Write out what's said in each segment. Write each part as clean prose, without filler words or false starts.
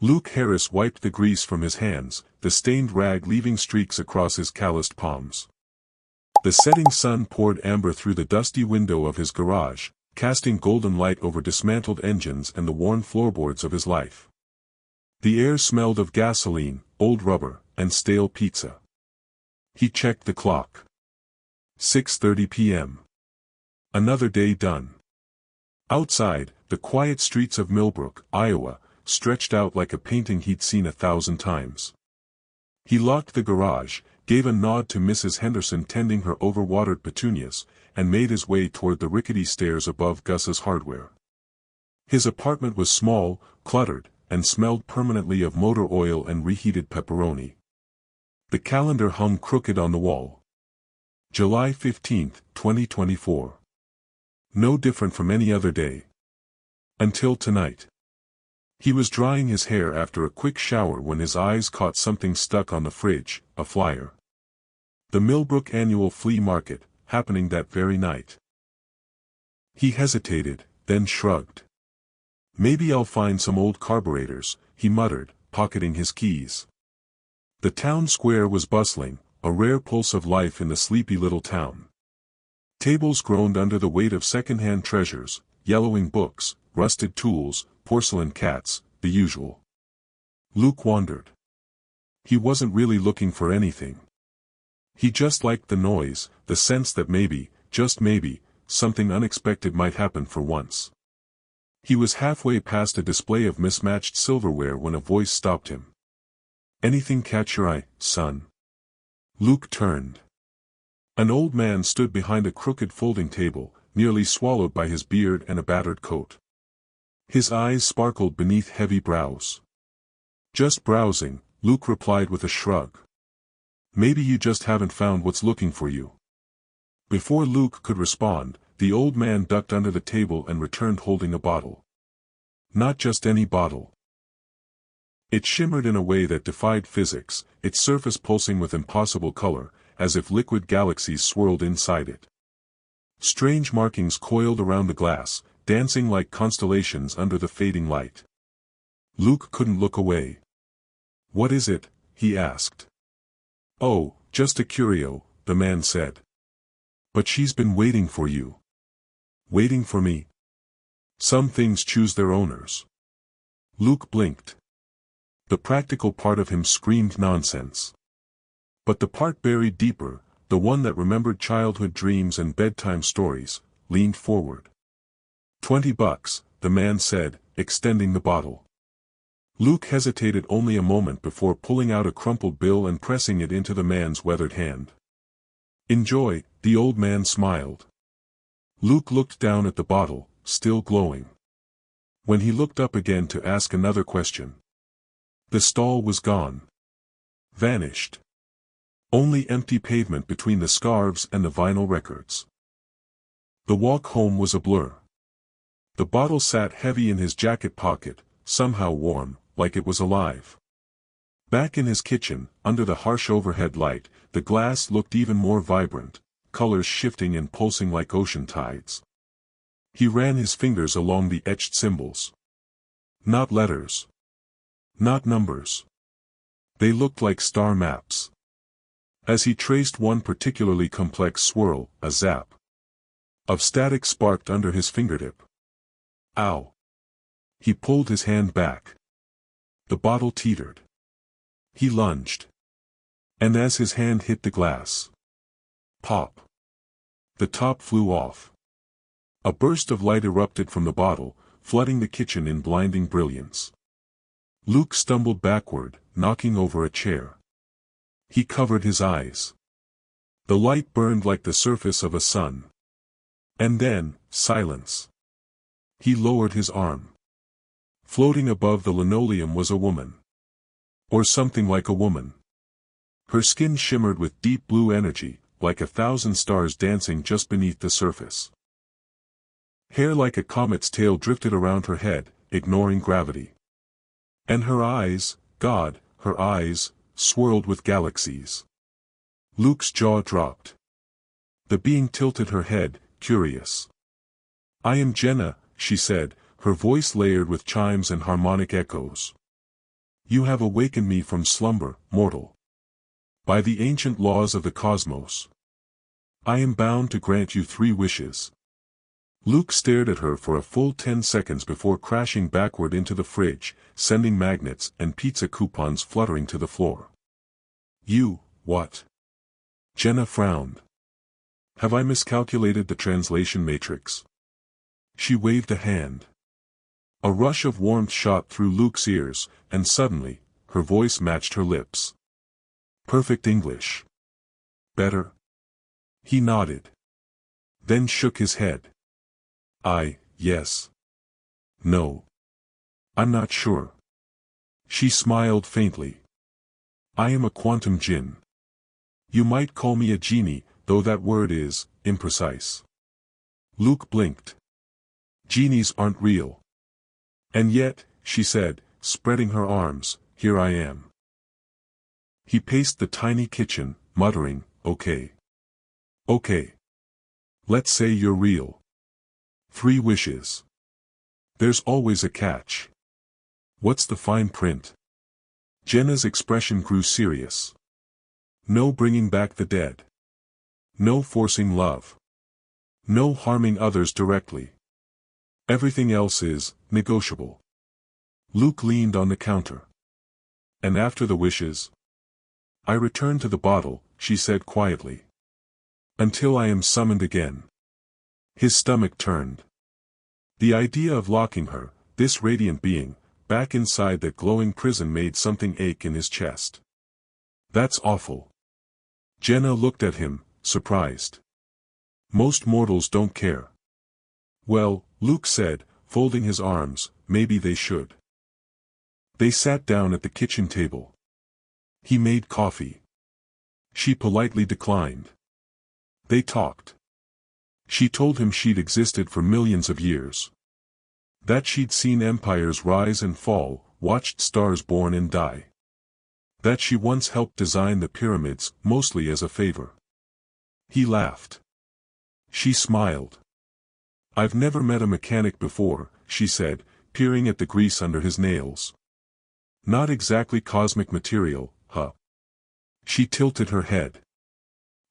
Luke Harris wiped the grease from his hands, the stained rag leaving streaks across his calloused palms. The setting sun poured amber through the dusty window of his garage, casting golden light over dismantled engines and the worn floorboards of his life. The air smelled of gasoline, old rubber, and stale pizza. He checked the clock. 6:30 p.m. Another day done. Outside, the quiet streets of Millbrook, Iowa, stretched out like a painting he'd seen 1,000 times. He locked the garage, gave a nod to Mrs. Henderson tending her overwatered petunias, and made his way toward the rickety stairs above Gus's hardware. His apartment was small, cluttered, and smelled permanently of motor oil and reheated pepperoni. The calendar hung crooked on the wall. July 15, 2024. No different from any other day. Until tonight. He was drying his hair after a quick shower when his eyes caught something stuck on the fridge, a flyer. The Millbrook Annual Flea Market, happening that very night. He hesitated, then shrugged. Maybe I'll find some old carburetors, he muttered, pocketing his keys. The town square was bustling, a rare pulse of life in the sleepy little town. Tables groaned under the weight of second-hand treasures, yellowing books, rusted tools, porcelain cats, the usual. Luke wondered. He wasn't really looking for anything. He just liked the noise, the sense that maybe, just maybe, something unexpected might happen for once. He was halfway past a display of mismatched silverware when a voice stopped him. Anything catch your eye, son? Luke turned. An old man stood behind a crooked folding table, nearly swallowed by his beard and a battered coat. His eyes sparkled beneath heavy brows. Just browsing, Luke replied with a shrug. Maybe you just haven't found what's looking for you. Before Luke could respond, the old man ducked under the table and returned holding a bottle. Not just any bottle. It shimmered in a way that defied physics, its surface pulsing with impossible color, as if liquid galaxies swirled inside it. Strange markings coiled around the glass, dancing like constellations under the fading light. Luke couldn't look away. What is it? He asked. Oh, just a curio, the man said. But she's been waiting for you. Waiting for me? Some things choose their owners. Luke blinked. The practical part of him screamed nonsense. But the part buried deeper, the one that remembered childhood dreams and bedtime stories, leaned forward. $20, the man said, extending the bottle. Luke hesitated only a moment before pulling out a crumpled bill and pressing it into the man's weathered hand. Enjoy, the old man smiled. Luke looked down at the bottle, still glowing. When he looked up again to ask another question. The stall was gone. Vanished. Only empty pavement between the scarves and the vinyl records. The walk home was a blur. The bottle sat heavy in his jacket pocket, somehow warm, like it was alive. Back in his kitchen, under the harsh overhead light, the glass looked even more vibrant, colors shifting and pulsing like ocean tides. He ran his fingers along the etched symbols. Not letters. Not numbers. They looked like star maps. As he traced one particularly complex swirl, a zap of static sparked under his fingertip. Ow! He pulled his hand back. The bottle teetered. He lunged. And as his hand hit the glass, pop! The top flew off. A burst of light erupted from the bottle, flooding the kitchen in blinding brilliance. Luke stumbled backward, knocking over a chair. He covered his eyes. The light burned like the surface of a sun. And then, silence. He lowered his arm. Floating above the linoleum was a woman. Or something like a woman. Her skin shimmered with deep blue energy, like 1,000 stars dancing just beneath the surface. Hair like a comet's tail drifted around her head, ignoring gravity. And her eyes, God, her eyes, swirled with galaxies. Luke's jaw dropped. The being tilted her head, curious. I am Jenna, she said, her voice layered with chimes and harmonic echoes. You have awakened me from slumber, mortal. By the ancient laws of the cosmos, I am bound to grant you 3 wishes. Luke stared at her for a full 10 seconds before crashing backward into the fridge, sending magnets and pizza coupons fluttering to the floor. You, what? Jenna frowned. Have I miscalculated the translation matrix? She waved a hand. A rush of warmth shot through Luke's ears, and suddenly, her voice matched her lips. Perfect English. Better? He nodded. Then shook his head. Yes. No. I'm not sure. She smiled faintly. I am a quantum djinn. You might call me a genie, though that word is imprecise. Luke blinked. Genies aren't real. And yet, she said, spreading her arms, here I am. He paced the tiny kitchen, muttering, okay. Okay. Let's say you're real. 3 wishes. There's always a catch. What's the fine print? Jenna's expression grew serious. No bringing back the dead. No forcing love. No harming others directly. Everything else is negotiable. Luke leaned on the counter. And after the wishes? I return to the bottle, she said quietly. Until I am summoned again. His stomach turned. The idea of locking her, this radiant being, back inside that glowing prison made something ache in his chest. That's awful. Jenna looked at him, surprised. Most mortals don't care. Well, Luke said, folding his arms, maybe they should. They sat down at the kitchen table. He made coffee. She politely declined. They talked. She told him she'd existed for millions of years. That she'd seen empires rise and fall, watched stars born and die. That she once helped design the pyramids, mostly as a favor. He laughed. She smiled. I've never met a mechanic before, she said, peering at the grease under his nails. Not exactly cosmic material, huh? She tilted her head.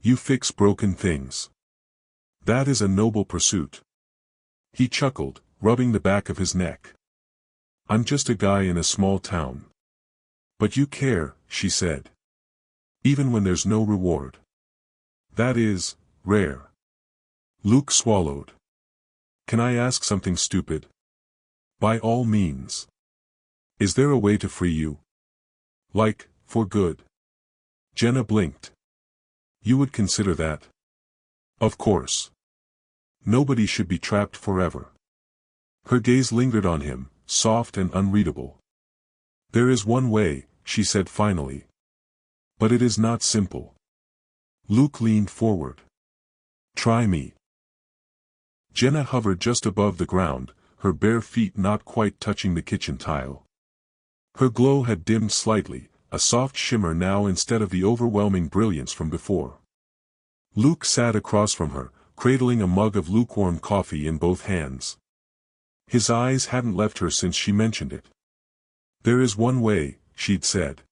You fix broken things. That is a noble pursuit. He chuckled, rubbing the back of his neck. I'm just a guy in a small town. But you care, she said. Even when there's no reward. That is, rare. Luke swallowed. Can I ask something stupid? By all means. Is there a way to free you? Like, for good? Jenna blinked. You would consider that? Of course. Nobody should be trapped forever. Her gaze lingered on him, soft and unreadable. There is one way, she said finally. But it is not simple. Luke leaned forward. Try me. Jenna hovered just above the ground, her bare feet not quite touching the kitchen tile. Her glow had dimmed slightly, a soft shimmer now instead of the overwhelming brilliance from before. Luke sat across from her, cradling a mug of lukewarm coffee in both hands. His eyes hadn't left her since she mentioned it. There is one way, she'd said.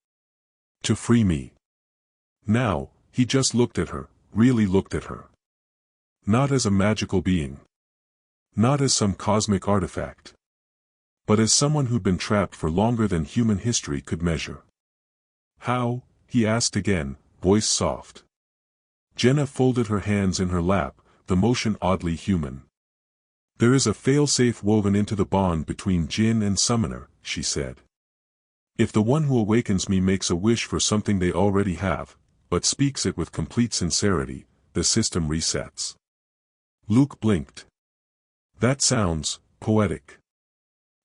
To free me. Now, he just looked at her, really looked at her. Not as a magical being. Not as some cosmic artifact. But as someone who'd been trapped for longer than human history could measure. How? He asked again, voice soft. Jenna folded her hands in her lap, the motion oddly human. There is a failsafe woven into the bond between djinn and summoner, she said. If the one who awakens me makes a wish for something they already have, but speaks it with complete sincerity, the system resets. Luke blinked. That sounds poetic.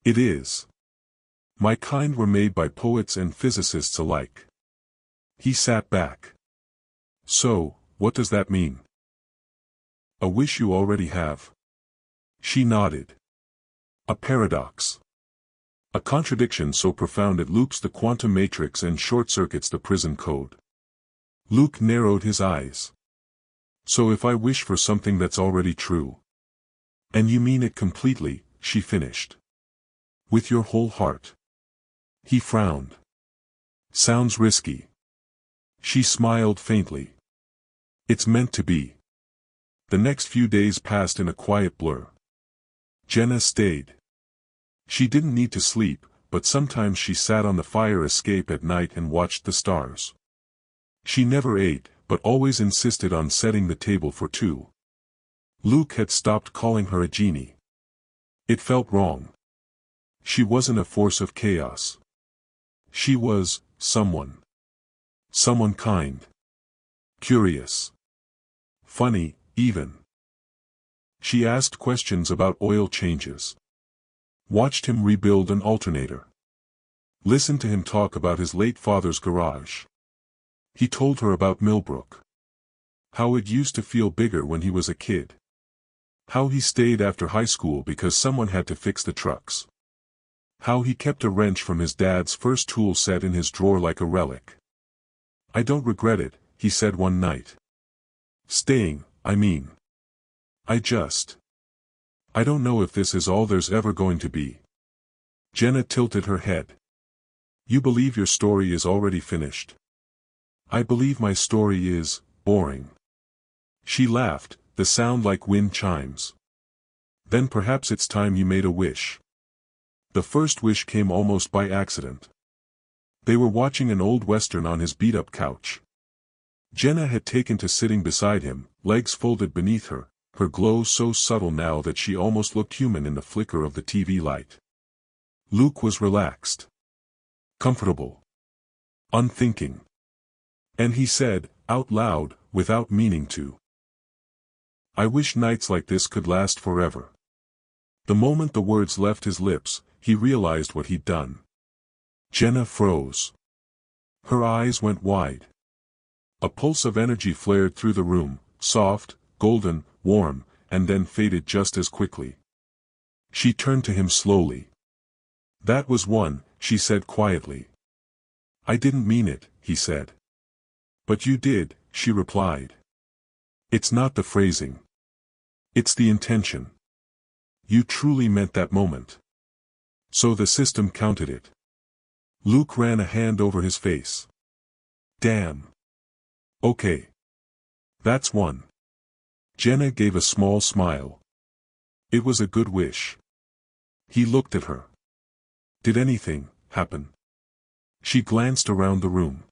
It is. My kind were made by poets and physicists alike. He sat back. So, what does that mean? A wish you already have? She nodded. A paradox. A contradiction so profound it loops the quantum matrix and short-circuits the prison code. Luke narrowed his eyes. So if I wish for something that's already true. And you mean it completely, she finished. With your whole heart. He frowned. Sounds risky. She smiled faintly. It's meant to be. The next few days passed in a quiet blur. Jenna stayed. She didn't need to sleep, but sometimes she sat on the fire escape at night and watched the stars. She never ate, but always insisted on setting the table for two. Luke had stopped calling her a genie. It felt wrong. She wasn't a force of chaos. She was someone. Someone kind. Curious. Funny, even. She asked questions about oil changes. Watched him rebuild an alternator. Listened to him talk about his late father's garage. He told her about Millbrook. How it used to feel bigger when he was a kid. How he stayed after high school because someone had to fix the trucks. How he kept a wrench from his dad's first tool set in his drawer like a relic. I don't regret it, he said one night. Staying, I mean. I don't know if this is all there's ever going to be. Jenna tilted her head. You believe your story is already finished. I believe my story is boring. She laughed, the sound like wind chimes. Then perhaps it's time you made a wish. The first wish came almost by accident. They were watching an old western on his beat-up couch. Jenna had taken to sitting beside him, legs folded beneath her, her glow so subtle now that she almost looked human in the flicker of the TV light. Luke was relaxed. Comfortable. Unthinking. And he said, out loud, without meaning to. I wish nights like this could last forever. The moment the words left his lips, he realized what he'd done. Jenna froze. Her eyes went wide. A pulse of energy flared through the room, soft, golden, warm, and then faded just as quickly. She turned to him slowly. That was one, she said quietly. I didn't mean it, he said. But you did, she replied. It's not the phrasing. It's the intention. You truly meant that moment. So the system counted it. Luke ran a hand over his face. Damn. Okay. That's one. Jenna gave a small smile. It was a good wish. He looked at her. Did anything happen? She glanced around the room.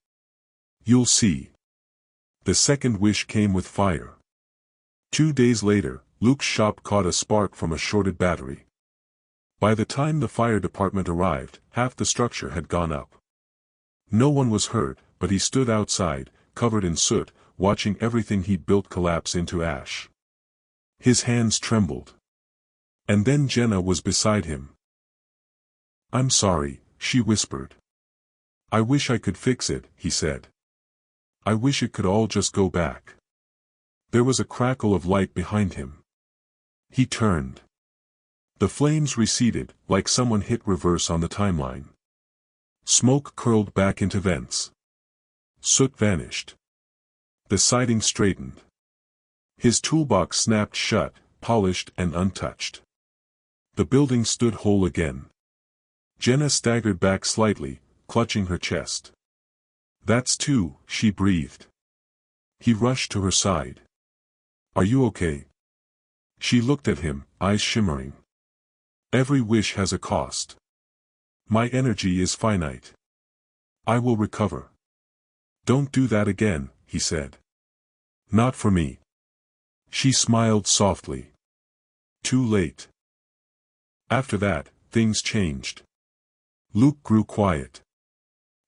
You'll see. The second wish came with fire. 2 days later, Luke's shop caught a spark from a shorted battery. By the time the fire department arrived, half the structure had gone up. No one was hurt, but he stood outside, covered in soot, watching everything he'd built collapse into ash. His hands trembled. And then Jenna was beside him. I'm sorry, she whispered. I wish I could fix it, he said. I wish it could all just go back. There was a crackle of light behind him. He turned. The flames receded, like someone hit reverse on the timeline. Smoke curled back into vents. Soot vanished. The siding straightened. His toolbox snapped shut, polished and untouched. The building stood whole again. Jenna staggered back slightly, clutching her chest. That's two, she breathed. He rushed to her side. Are you okay? She looked at him, eyes shimmering. Every wish has a cost. My energy is finite. I will recover. Don't do that again, he said. Not for me. She smiled softly. Too late. After that, things changed. Luke grew quiet.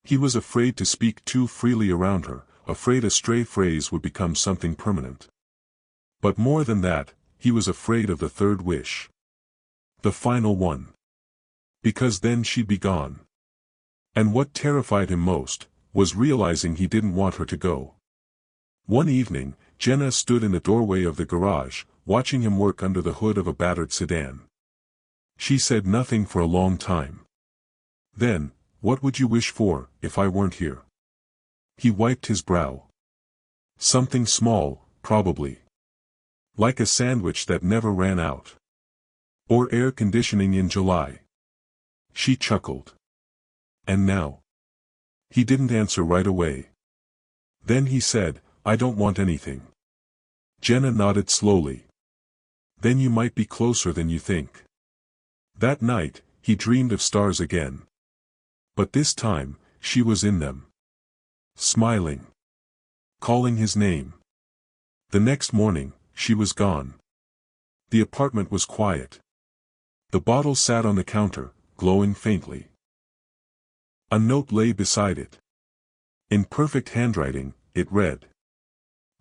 He was afraid to speak too freely around her, afraid a stray phrase would become something permanent. But more than that, he was afraid of the third wish. The final one. Because then she'd be gone. And what terrified him most, was realizing he didn't want her to go. One evening, Jenna stood in the doorway of the garage, watching him work under the hood of a battered sedan. She said nothing for a long time. Then, what would you wish for, if I weren't here? He wiped his brow. Something small, probably. Like a sandwich that never ran out. Or air conditioning in July. She chuckled. And now? He didn't answer right away. Then he said, "I don't want anything." Jenna nodded slowly. "Then you might be closer than you think." That night, he dreamed of stars again. But this time, she was in them. Smiling. Calling his name. The next morning, she was gone. The apartment was quiet. The bottle sat on the counter, glowing faintly. A note lay beside it. In perfect handwriting, it read,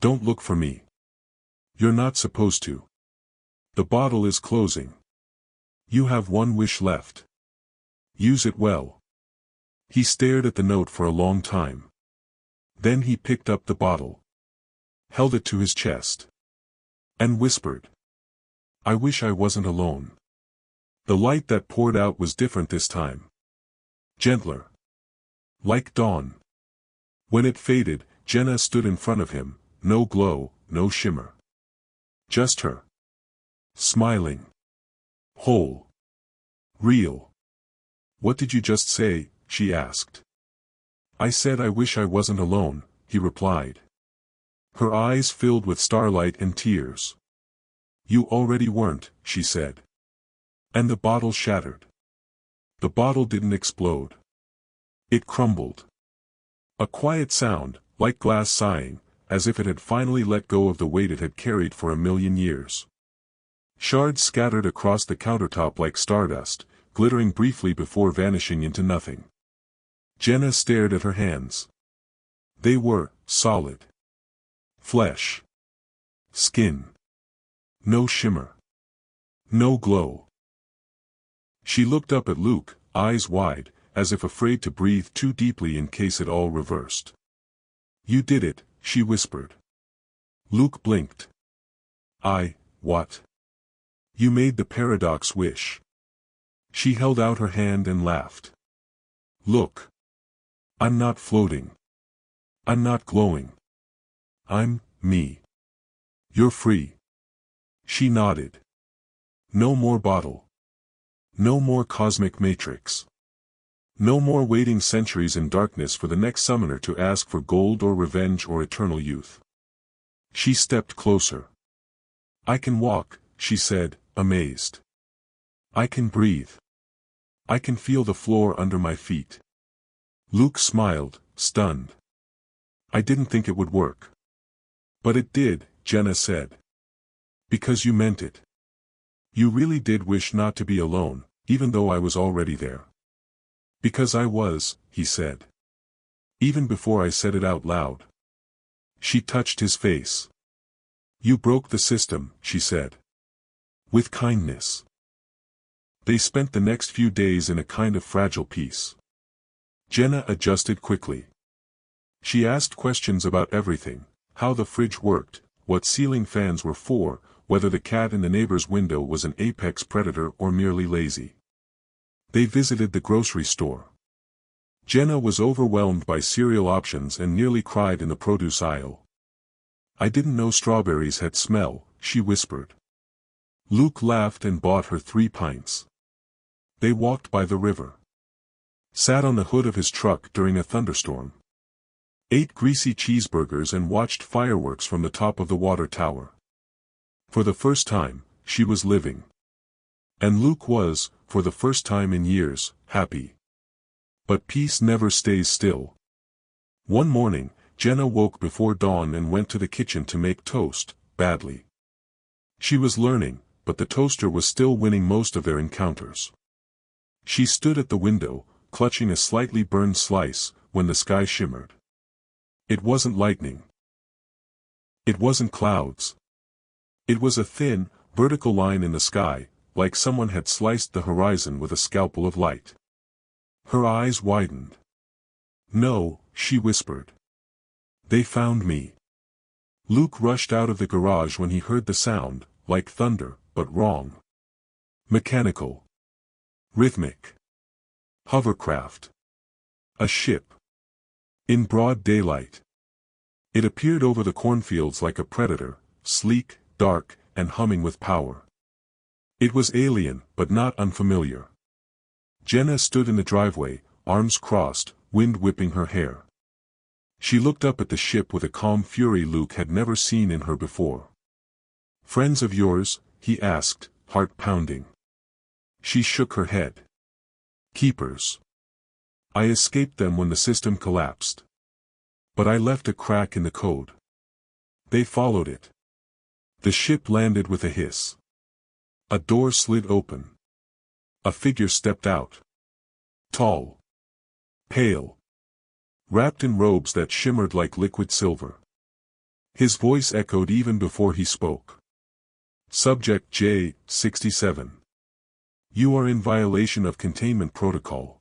"Don't look for me. You're not supposed to. The bottle is closing. You have one wish left. Use it well." He stared at the note for a long time. Then he picked up the bottle. Held it to his chest. And whispered, "I wish I wasn't alone." The light that poured out was different this time. Gentler. Like dawn. When it faded, Jenna stood in front of him, no glow, no shimmer. Just her. Smiling. Whole. Real. "What did you just say?" she asked. "I said I wish I wasn't alone," he replied. Her eyes filled with starlight and tears. "You already weren't," she said. And the bottle shattered. The bottle didn't explode. It crumbled. A quiet sound, like glass sighing, as if it had finally let go of the weight it had carried for 1,000,000 years. Shards scattered across the countertop like stardust, glittering briefly before vanishing into nothing. Jenna stared at her hands. They were solid. Flesh. Skin. No shimmer. No glow. She looked up at Luke, eyes wide, as if afraid to breathe too deeply in case it all reversed. "You did it," she whispered. Luke blinked. What?" "You made the paradox wish." She held out her hand and laughed. "Look. I'm not floating. I'm not glowing. I'm me. You're free." She nodded. No more bottle. No more cosmic matrix. No more waiting centuries in darkness for the next summoner to ask for gold or revenge or eternal youth. She stepped closer. "I can walk," she said, amazed. "I can breathe. I can feel the floor under my feet." Luke smiled, stunned. "I didn't think it would work." "But it did," Jenna said. "Because you meant it. You really did wish not to be alone, even though I was already there." "Because I was," he said. "Even before I said it out loud." She touched his face. "You broke the system," she said. With kindness. They spent the next few days in a kind of fragile peace. Jenna adjusted quickly. She asked questions about everything: how the fridge worked, what ceiling fans were for, whether the cat in the neighbor's window was an apex predator or merely lazy. They visited the grocery store. Jenna was overwhelmed by cereal options and nearly cried in the produce aisle. "I didn't know strawberries had smell," she whispered. Luke laughed and bought her 3 pints. They walked by the river. Sat on the hood of his truck during a thunderstorm. Ate greasy cheeseburgers and watched fireworks from the top of the water tower. For the first time, she was living. And Luke was, for the first time in years, happy. But peace never stays still. One morning, Jenna woke before dawn and went to the kitchen to make toast, badly. She was learning, but the toaster was still winning most of their encounters. She stood at the window, clutching a slightly burned slice, when the sky shimmered. It wasn't lightning. It wasn't clouds. It was a thin, vertical line in the sky, like someone had sliced the horizon with a scalpel of light. Her eyes widened. "No," she whispered. "They found me." Luke rushed out of the garage when he heard the sound, like thunder, but wrong. Mechanical. Rhythmic. Hovercraft. A ship. In broad daylight. It appeared over the cornfields like a predator, sleek, dark, and humming with power. It was alien, but not unfamiliar. Jenna stood in the driveway, arms crossed, wind whipping her hair. She looked up at the ship with a calm fury Luke had never seen in her before. "Friends of yours?" he asked, heart pounding. She shook her head. "Keepers. I escaped them when the system collapsed. But I left a crack in the code. They followed it." The ship landed with a hiss. A door slid open. A figure stepped out. Tall. Pale. Wrapped in robes that shimmered like liquid silver. His voice echoed even before he spoke. "Subject J-67. You are in violation of containment protocol.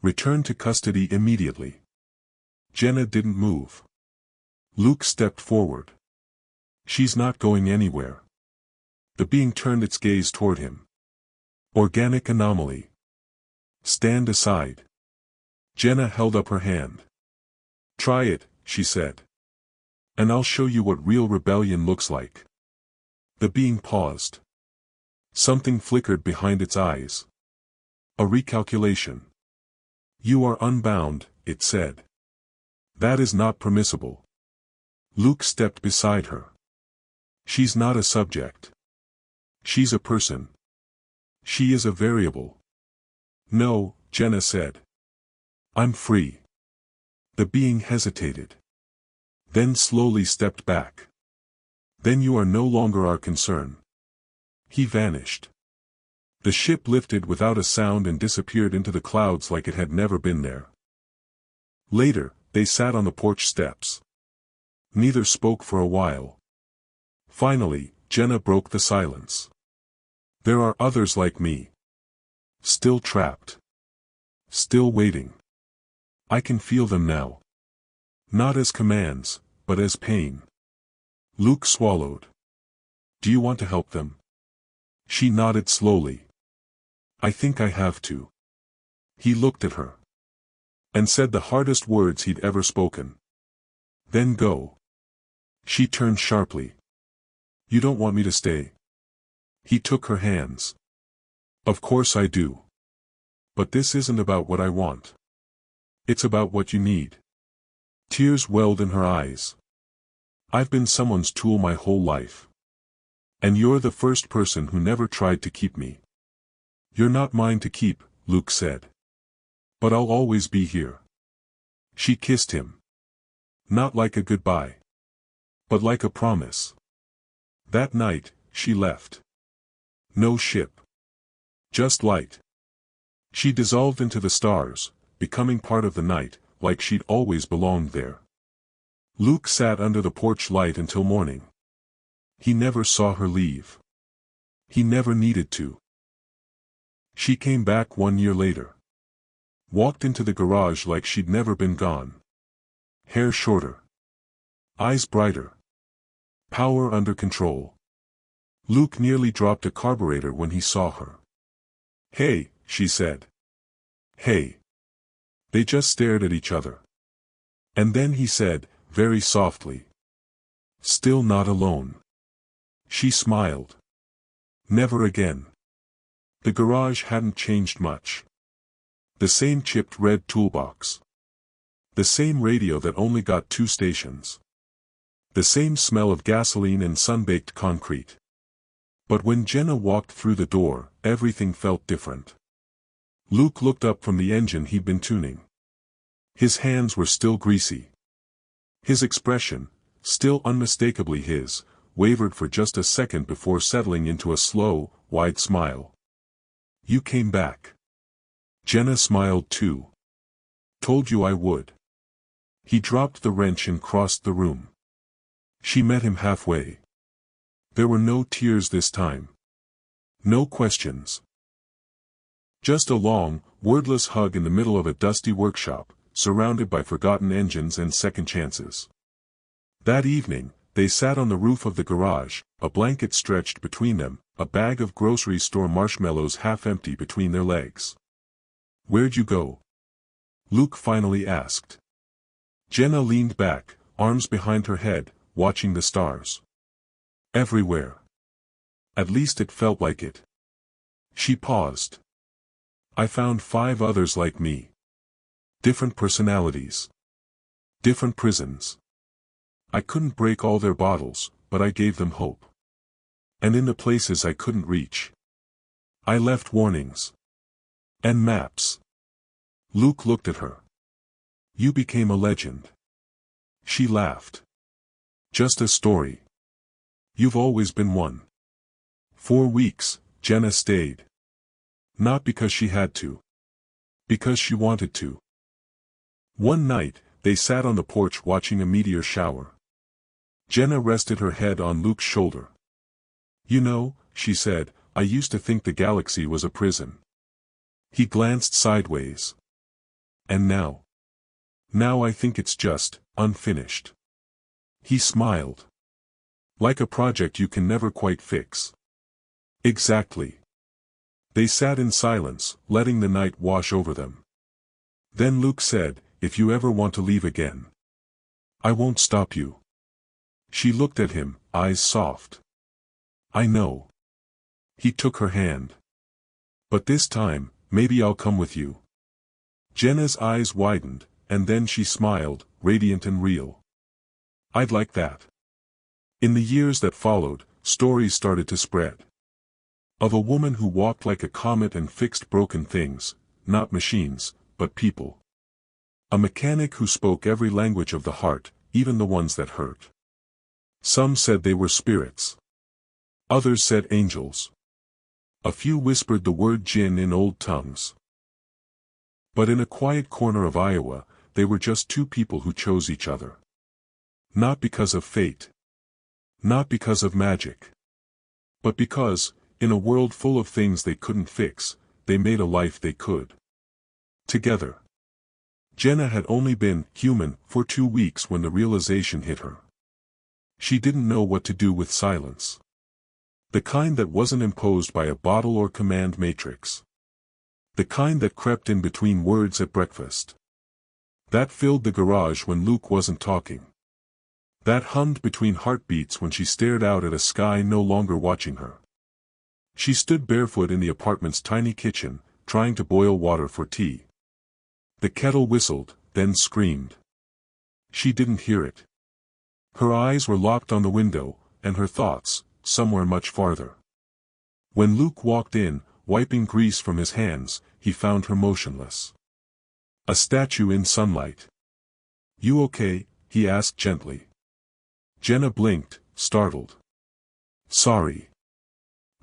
Return to custody immediately." Jenna didn't move. Luke stepped forward. "She's not going anywhere." The being turned its gaze toward him. "Organic anomaly. Stand aside." Jenna held up her hand. "Try it," she said. "And I'll show you what real rebellion looks like." The being paused. Something flickered behind its eyes. A recalculation. "You are unbound," it said. "That is not permissible." Luke stepped beside her. "She's not a subject. She's a person. She is a variable." "No," Jenna said. "I'm free." The being hesitated. Then slowly stepped back. "Then you are no longer our concern." He vanished. The ship lifted without a sound and disappeared into the clouds like it had never been there. Later, they sat on the porch steps. Neither spoke for a while. Finally, Jenna broke the silence. "There are others like me. Still trapped. Still waiting. I can feel them now. Not as commands, but as pain." Luke swallowed. "Do you want to help them?" She nodded slowly. "I think I have to." He looked at her. And said the hardest words he'd ever spoken. "Then go." She turned sharply. "You don't want me to stay?" He took her hands. "Of course I do. But this isn't about what I want. It's about what you need." Tears welled in her eyes. "I've been someone's tool my whole life. And you're the first person who never tried to keep me." "You're not mine to keep," Luke said. "But I'll always be here." She kissed him. Not like a goodbye. But like a promise. That night, she left. No ship. Just light. She dissolved into the stars, becoming part of the night, like she'd always belonged there. Luke sat under the porch light until morning. He never saw her leave. He never needed to. She came back 1 year later. Walked into the garage like she'd never been gone. Hair shorter. Eyes brighter. Power under control. Luke nearly dropped a carburetor when he saw her. "Hey," she said. "Hey." They just stared at each other. And then he said, very softly, "Still not alone." She smiled. Never again. The garage hadn't changed much. The same chipped red toolbox. The same radio that only got 2 stations. The same smell of gasoline and sun-baked concrete. But when Jenna walked through the door, everything felt different. Luke looked up from the engine he'd been tuning. His hands were still greasy. His expression, still unmistakably his, wavered for just a second before settling into a slow, wide smile. "You came back." Jenna smiled too. "Told you I would." He dropped the wrench and crossed the room. She met him halfway. There were no tears this time. No questions. Just a long, wordless hug in the middle of a dusty workshop, surrounded by forgotten engines and second chances. That evening, they sat on the roof of the garage, a blanket stretched between them, a bag of grocery store marshmallows half empty between their legs. "Where'd you go?" Luke finally asked. Jenna leaned back, arms behind her head, watching the stars. "Everywhere. At least it felt like it." She paused. "I found 5 others like me. Different personalities. Different prisons. I couldn't break all their bottles, but I gave them hope. And in the places I couldn't reach, I left warnings. And maps. Luke looked at her. You became a legend. She laughed. Just a story. You've always been one. 4 weeks, Jenna stayed. Not because she had to. Because she wanted to. One night, they sat on the porch watching a meteor shower. Jenna rested her head on Luke's shoulder. You know, she said, I used to think the galaxy was a prison. He glanced sideways. And now? Now I think it's just, unfinished. He smiled. Like a project you can never quite fix. Exactly. They sat in silence, letting the night wash over them. Then Luke said, if you ever want to leave again, I won't stop you. She looked at him, eyes soft. I know. He took her hand. But this time, maybe I'll come with you. Jenna's eyes widened, and then she smiled, radiant and real. I'd like that. In the years that followed, stories started to spread. Of a woman who walked like a comet and fixed broken things, not machines, but people. A mechanic who spoke every language of the heart, even the ones that hurt. Some said they were spirits. Others said angels. A few whispered the word Jinn in old tongues. But in a quiet corner of Iowa, they were just two people who chose each other. Not because of fate. Not because of magic. But because, in a world full of things they couldn't fix, they made a life they could. Together. Jenna had only been human for 2 weeks when the realization hit her. She didn't know what to do with silence. The kind that wasn't imposed by a bottle or command matrix. The kind that crept in between words at breakfast. That filled the garage when Luke wasn't talking. That hummed between heartbeats when she stared out at a sky no longer watching her. She stood barefoot in the apartment's tiny kitchen, trying to boil water for tea. The kettle whistled, then screamed. She didn't hear it. Her eyes were locked on the window, and her thoughts, somewhere much farther. When Luke walked in, wiping grease from his hands, he found her motionless. A statue in sunlight. You okay? He asked gently. Jenna blinked, startled. Sorry.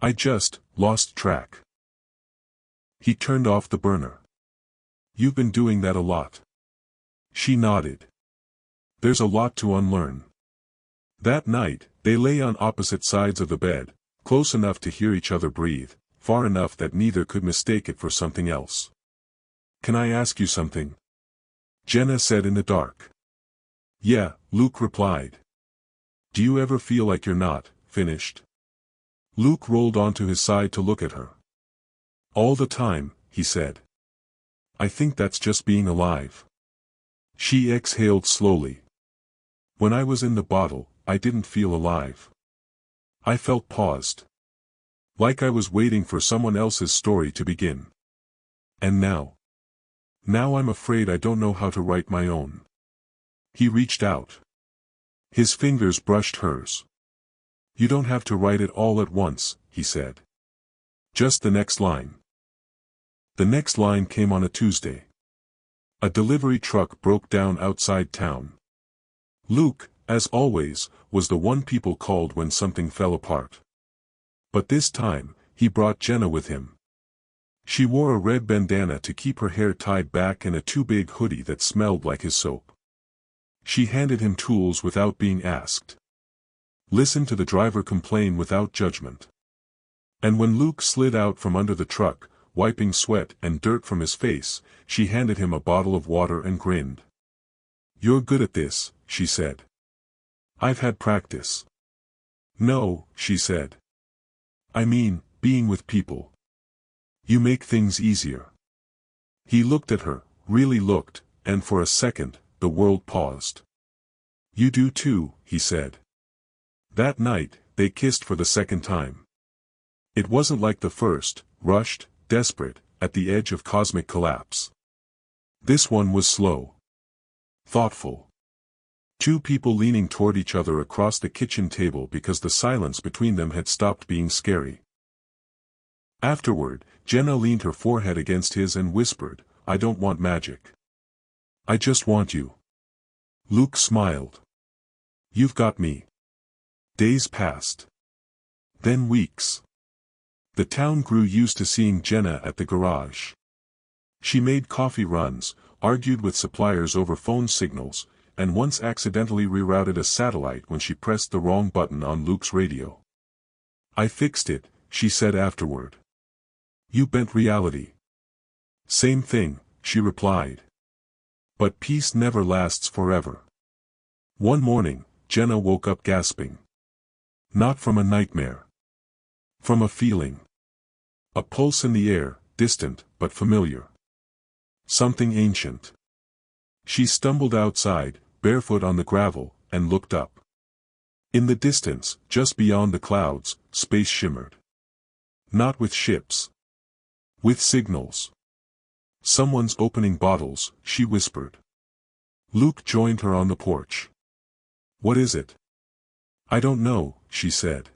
I just lost track. He turned off the burner. You've been doing that a lot. She nodded. There's a lot to unlearn. That night, they lay on opposite sides of the bed, close enough to hear each other breathe, far enough that neither could mistake it for something else. Can I ask you something? Jenna said in the dark. Yeah, Luke replied. Do you ever feel like you're not finished? Luke rolled onto his side to look at her. All the time, he said. I think that's just being alive. She exhaled slowly. When I was in the bottle, I didn't feel alive. I felt paused. Like I was waiting for someone else's story to begin. And now? Now I'm afraid I don't know how to write my own. He reached out. His fingers brushed hers. You don't have to write it all at once, he said. Just the next line. The next line came on a Tuesday. A delivery truck broke down outside town. Luke, as always, was the one people called when something fell apart. But this time, he brought Jenna with him. She wore a red bandana to keep her hair tied back and a too-big hoodie that smelled like his soap. She handed him tools without being asked. Listened to the driver complain without judgment. And when Luke slid out from under the truck, wiping sweat and dirt from his face, she handed him a bottle of water and grinned. You're good at this, she said. I've had practice. No, she said. I mean, being with people. You make things easier. He looked at her, really looked, and for a second, the world paused. You do too, he said. That night, they kissed for the second time. It wasn't like the first, rushed, desperate, at the edge of cosmic collapse. This one was slow. Thoughtful. Two people leaning toward each other across the kitchen table because the silence between them had stopped being scary. Afterward, Jenna leaned her forehead against his and whispered, "I don't want magic. I just want you." Luke smiled. "You've got me." Days passed. Then weeks. The town grew used to seeing Jenna at the garage. She made coffee runs, argued with suppliers over phone signals, and once accidentally rerouted a satellite when she pressed the wrong button on Luke's radio. "I fixed it," she said afterward. "You bent reality." "Same thing," she replied. But peace never lasts forever. One morning, Jenna woke up gasping. Not from a nightmare. From a feeling. A pulse in the air, distant, but familiar. Something ancient. She stumbled outside, barefoot on the gravel, and looked up. In the distance, just beyond the clouds, space shimmered. Not with ships. With signals. "Someone's opening bottles," she whispered. Luke joined her on the porch. "What is it?" "I don't know," she said.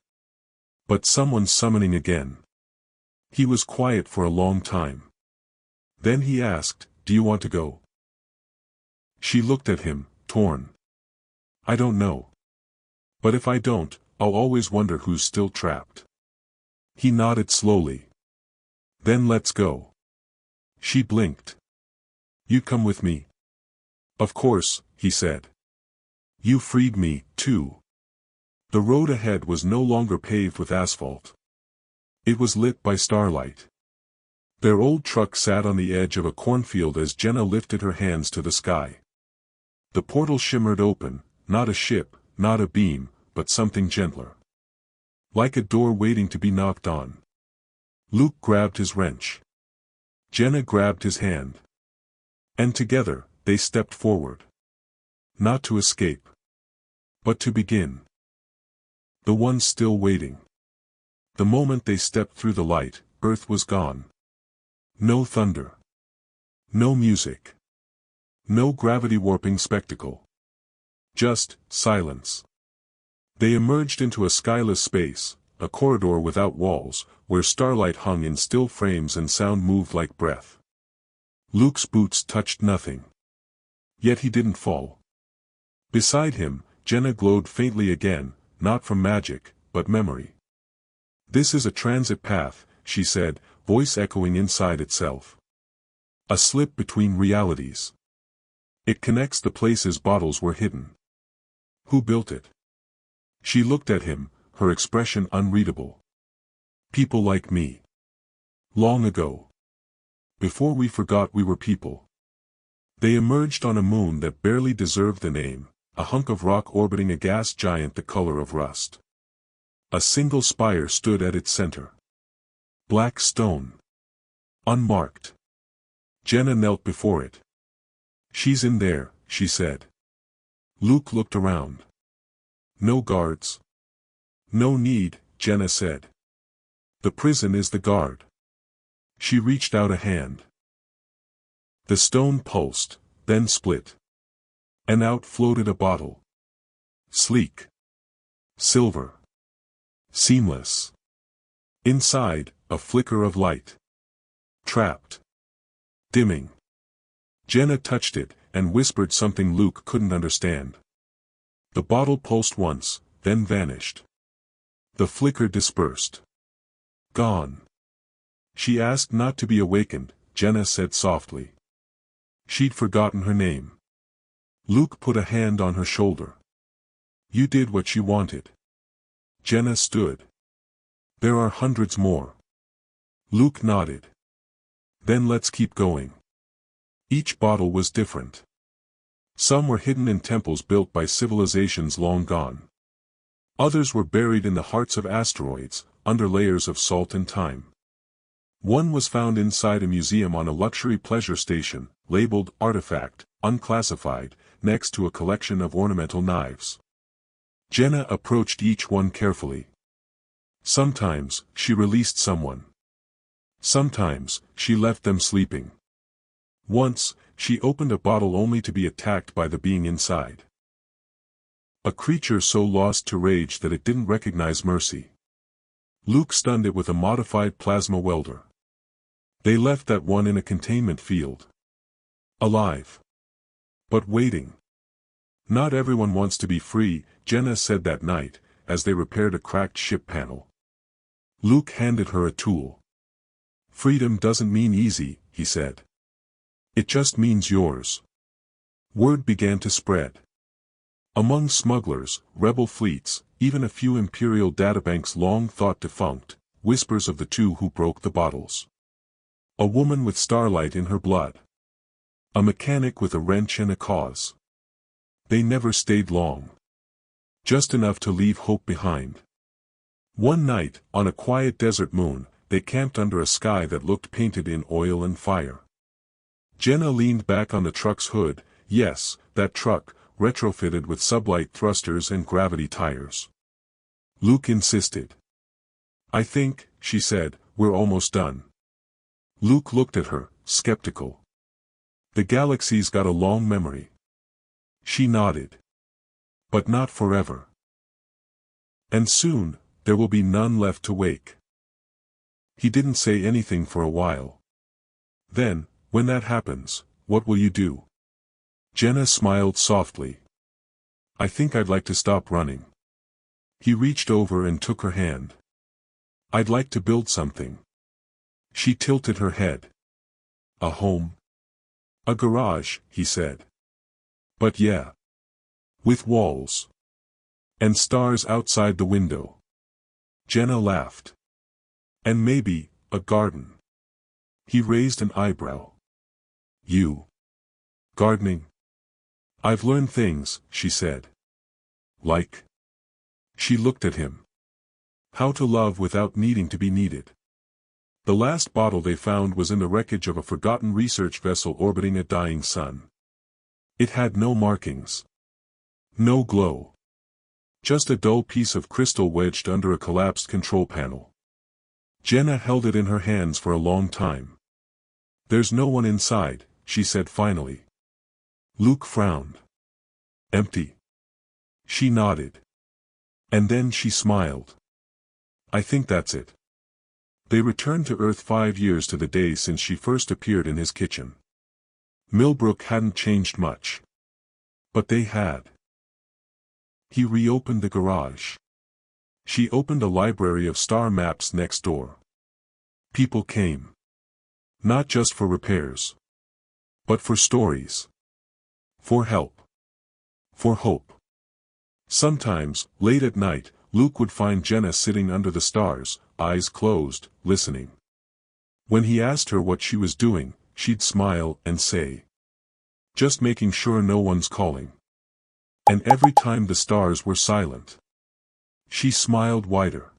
"But someone's summoning again." He was quiet for a long time. Then he asked, "Do you want to go?" She looked at him, torn. "I don't know. But if I don't, I'll always wonder who's still trapped." He nodded slowly. "Then let's go." She blinked. "You come with me?" "Of course," he said. "You freed me, too." The road ahead was no longer paved with asphalt. It was lit by starlight. Their old truck sat on the edge of a cornfield as Jenna lifted her hands to the sky. The portal shimmered open, not a ship, not a beam, but something gentler. Like a door waiting to be knocked on. Luke grabbed his wrench. Jenna grabbed his hand. And together, they stepped forward. Not to escape. But to begin. The one still waiting. The moment they stepped through the light, Earth was gone. No thunder. No music. No gravity-warping spectacle. Just silence. They emerged into a skyless space, a corridor without walls, where starlight hung in still frames and sound moved like breath. Luke's boots touched nothing. Yet he didn't fall. Beside him, Jenna glowed faintly again, not from magic, but memory. "This is a transit path," she said, voice echoing inside itself. "A slip between realities. It connects the places bottles were hidden." "Who built it?" She looked at him, her expression unreadable. "People like me. Long ago. Before we forgot we were people." They emerged on a moon that barely deserved the name, a hunk of rock orbiting a gas giant the color of rust. A single spire stood at its center. Black stone. Unmarked. Jenna knelt before it. "She's in there," she said. Luke looked around. "No guards." "No need," Jenna said. "The prison is the guard." She reached out a hand. The stone pulsed, then split. And out floated a bottle. Sleek. Silver. Seamless. Inside, a flicker of light. Trapped. Dimming. Jenna touched it, and whispered something Luke couldn't understand. The bottle pulsed once, then vanished. The flicker dispersed. "Gone." She asked not to be awakened, Jenna said softly. She'd forgotten her name. Luke put a hand on her shoulder. "You did what you wanted." Jenna stood. "There are hundreds more." Luke nodded. "Then let's keep going." Each bottle was different. Some were hidden in temples built by civilizations long gone. Others were buried in the hearts of asteroids, under layers of salt and time. One was found inside a museum on a luxury pleasure station, labeled Artifact, Unclassified, next to a collection of ornamental knives. Jenna approached each one carefully. Sometimes, she released someone. Sometimes, she left them sleeping. Once, She opened a bottle only to be attacked by the being inside. A creature so lost to rage that it didn't recognize mercy. Luke stunned it with a modified plasma welder. They left that one in a containment field. Alive. But waiting. Not everyone wants to be free, Jenna said that night, as they repaired a cracked ship panel. Luke handed her a tool. Freedom doesn't mean easy, he said. It just means yours. Word began to spread. Among smugglers, rebel fleets, even a few Imperial databanks long thought defunct, whispers of the two who broke the bottles. A woman with starlight in her blood. A mechanic with a wrench and a cause. They never stayed long. Just enough to leave hope behind. One night, on a quiet desert moon, they camped under a sky that looked painted in oil and fire. Jenna leaned back on the truck's hood, yes, that truck, retrofitted with sublight thrusters and gravity tires. Luke insisted. I think, she said, we're almost done. Luke looked at her, skeptical. The galaxy's got a long memory. She nodded. But not forever. And soon, there will be none left to wake. He didn't say anything for a while. Then, when that happens, what will you do? Jenna smiled softly. I think I'd like to stop running. He reached over and took her hand. I'd like to build something. She tilted her head. A home? A garage, he said. But yeah. With walls. And stars outside the window. Jenna laughed. And maybe, a garden. He raised an eyebrow. You. Gardening? I've learned things, she said. Like? She looked at him. How to love without needing to be needed. The last bottle they found was in the wreckage of a forgotten research vessel orbiting a dying sun. It had no markings. No glow. Just a dull piece of crystal wedged under a collapsed control panel. Jenna held it in her hands for a long time. There's no one inside, she said finally. Luke frowned. Empty. She nodded. And then she smiled. I think that's it. They returned to Earth 5 years to the day since she first appeared in his kitchen. Millbrook hadn't changed much. But they had. He reopened the garage. She opened a library of star maps next door. People came. Not just for repairs. But for stories. For help. For hope. Sometimes, late at night, Luke would find Jenna sitting under the stars, eyes closed, listening. When he asked her what she was doing, she'd smile and say, just making sure no one's calling. And every time the stars were silent, she smiled wider.